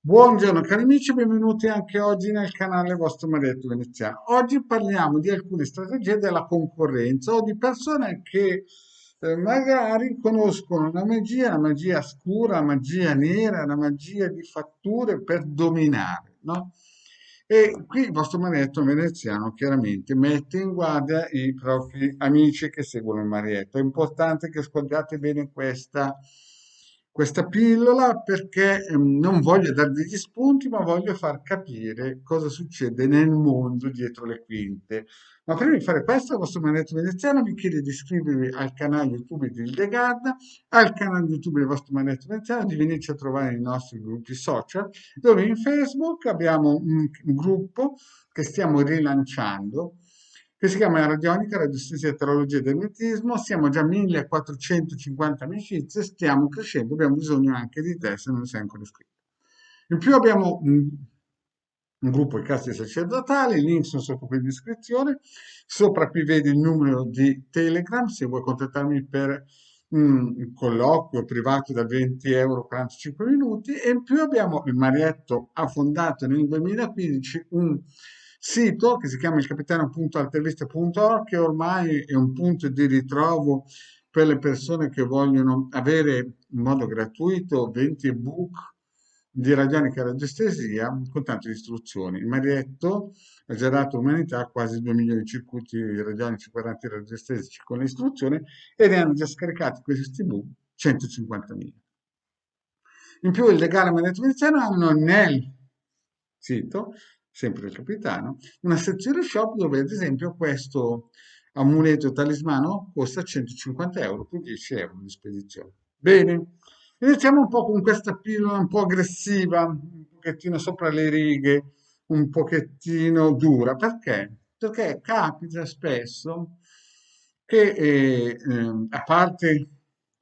Buongiorno cari amici, benvenuti anche oggi nel canale vostro Marietto Veneziano. Oggi parliamo di alcune strategie della concorrenza o di persone che magari conoscono la magia scura, la magia nera, la magia di fatture per dominare, no? E qui il vostro Marietto Veneziano chiaramente mette in guardia i propri amici che seguono il Marietto. È importante che ascoltate bene questa pillola perché non voglio dare degli spunti, ma voglio far capire cosa succede nel mondo dietro le quinte. Ma prima di fare questo, il vostro Marietto Veneziano vi chiede di iscrivervi al canale YouTube di Ildegarda, al canale YouTube del vostro Marietto Veneziano, di venirci a trovare nei nostri gruppi social, dove in Facebook abbiamo un gruppo che stiamo rilanciando, che si chiama Radionica, Radiestesia, Teologia e Ermetismo. Siamo già 1450 amicizie, stiamo crescendo, abbiamo bisogno anche di te se non sei ancora iscritto. In più abbiamo un gruppo di casti sacerdotali, i link sono sotto qui in descrizione. Sopra qui vedi il numero di Telegram se vuoi contattarmi per un colloquio privato da 20 euro 45 minuti. E in più abbiamo, il Marietto ha fondato nel 2015 un sito che si chiama ilcapitano.alterviste.org, che ormai è un punto di ritrovo per le persone che vogliono avere in modo gratuito 20 ebook di radionica e radiestesia con tante istruzioni. Il Marietto ha generato umanità quasi 2 milioni di circuiti radionici, 40 radiestesici con le istruzioni, e ne hanno già scaricati questi ebook 150.000. In più il legale Marietto Veneziano hanno nel sito, sempre il capitano, una sezione shop dove ad esempio questo amuleto talismano costa 150 euro più 10 euro di spedizione. Bene, iniziamo un po' con questa pillola un po' aggressiva, un pochettino sopra le righe, un pochettino dura. Perché? Perché capita spesso che, a parte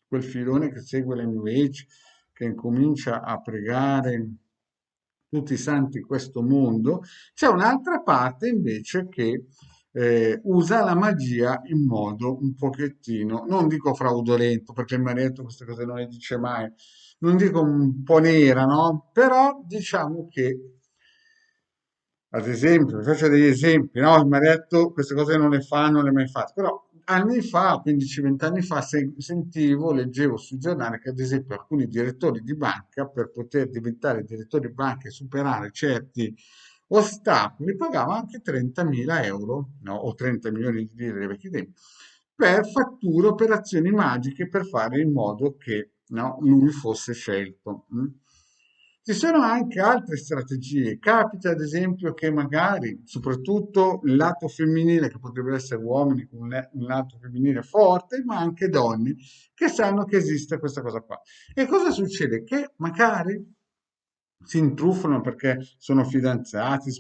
quel filone che segue la New Age, che incomincia a pregare tutti i santi di questo mondo, c'è un'altra parte invece che usa la magia in modo un pochettino, non dico fraudolento, perché il Marietto queste cose non le dice mai, non dico un po' nera, no? Però diciamo che, ad esempio, vi faccio degli esempi, no? Il Marietto queste cose non le fa, non le ha mai fatte, però anni fa, 15-20 anni fa, sentivo, leggevo sui giornali che ad esempio alcuni direttori di banca, per poter diventare direttori di banca e superare certi ostacoli, pagavano anche 30.000 euro, no? O 30 milioni di lire dei vecchi tempi, per fatture, operazioni magiche per fare in modo che, no, lui fosse scelto. Ci sono anche altre strategie. Capita ad esempio che magari, soprattutto il lato femminile, che potrebbero essere uomini con un lato femminile forte, ma anche donne che sanno che esiste questa cosa qua. E cosa succede? Che magari si intrufolano perché sono fidanzati,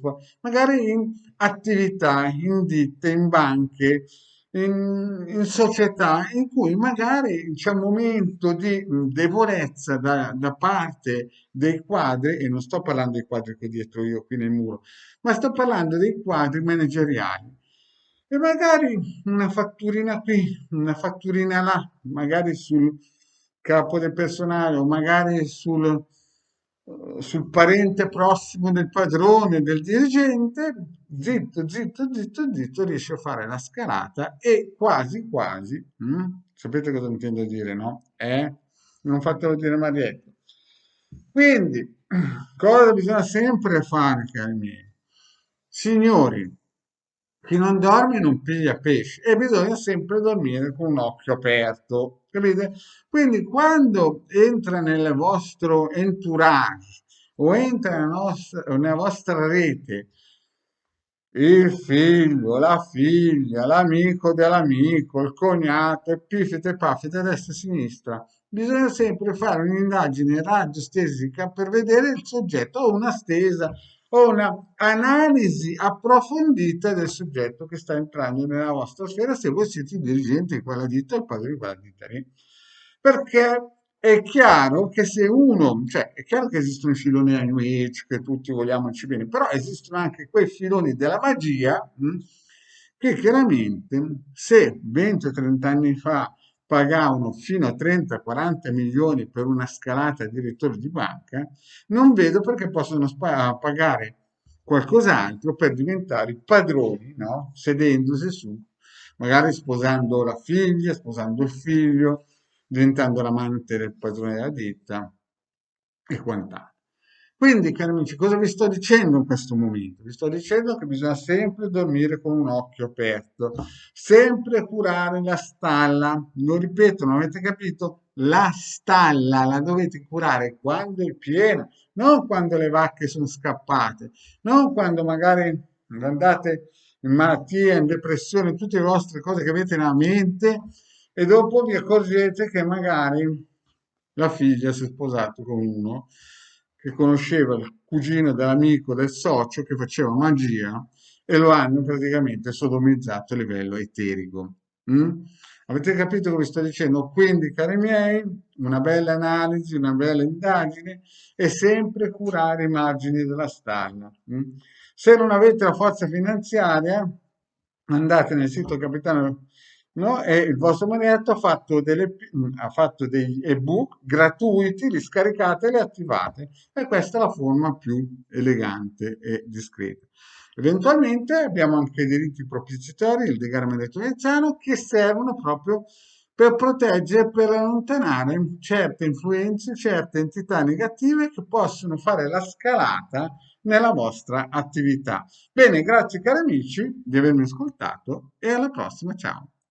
magari in attività, in ditte, in banche, in società in cui magari c'è un momento di debolezza da parte dei quadri, e non sto parlando dei quadri che ho dietro io qui nel muro, ma sto parlando dei quadri manageriali. E magari una fatturina qui, una fatturina là, magari sul capo del personale o magari sul parente prossimo del padrone, del dirigente, zitto, zitto, zitto, zitto, riesce a fare la scalata e quasi, quasi, sapete cosa intendo dire, no? Non fatelo dire Marietto. Quindi, cosa bisogna sempre fare, cari miei? Signori, chi non dorme non piglia pesce e bisogna sempre dormire con un occhio aperto, capite? Quindi quando entra nel vostro entourage o entra nella vostra rete il figlio, la figlia, l'amico dell'amico, il cognato, e pifite e paffite a destra e a sinistra, bisogna sempre fare un'indagine radiostesica per vedere il soggetto o una stesa o una analisi approfondita del soggetto che sta entrando nella vostra sfera se voi siete il dirigente di quella ditta o il padrone di quella ditta lì. Perché è chiaro che se uno, cioè è chiaro che esistono i filoni a New Age, che tutti vogliamoci bene, però esistono anche quei filoni della magia che chiaramente se 20 o 30 anni fa pagavano fino a 30-40 milioni per una scalata addirittura di banca, non vedo perché possono pagare qualcos'altro per diventare i padroni, no? Sedendosi su, magari sposando la figlia, sposando il figlio, diventando l'amante del padrone della ditta e quant'altro. Quindi, cari amici, cosa vi sto dicendo in questo momento? Vi sto dicendo che bisogna sempre dormire con un occhio aperto, sempre curare la stalla. Lo ripeto, non avete capito? La stalla la dovete curare quando è piena, non quando le vacche sono scappate, non quando magari andate in malattia, in depressione, tutte le vostre cose che avete nella mente e dopo vi accorgete che magari la figlia si è sposato con uno che conosceva il cugino dell'amico del socio che faceva magia e lo hanno praticamente sodomizzato a livello eterico. Mm? Avete capito cosa vi sto dicendo? Quindi, cari miei, una bella analisi, una bella indagine e sempre curare i margini della stalla. Mm? Se non avete la forza finanziaria, andate nel sito Capitano, no? E il vostro manieto ha fatto degli ebook gratuiti, li scaricate e li attivate. E questa è la forma più elegante e discreta. Eventualmente abbiamo anche i diritti proprietari, il degaramento veneziano, che servono proprio per proteggere, per allontanare certe influenze, certe entità negative che possono fare la scalata nella vostra attività. Bene, grazie cari amici di avermi ascoltato e alla prossima, ciao.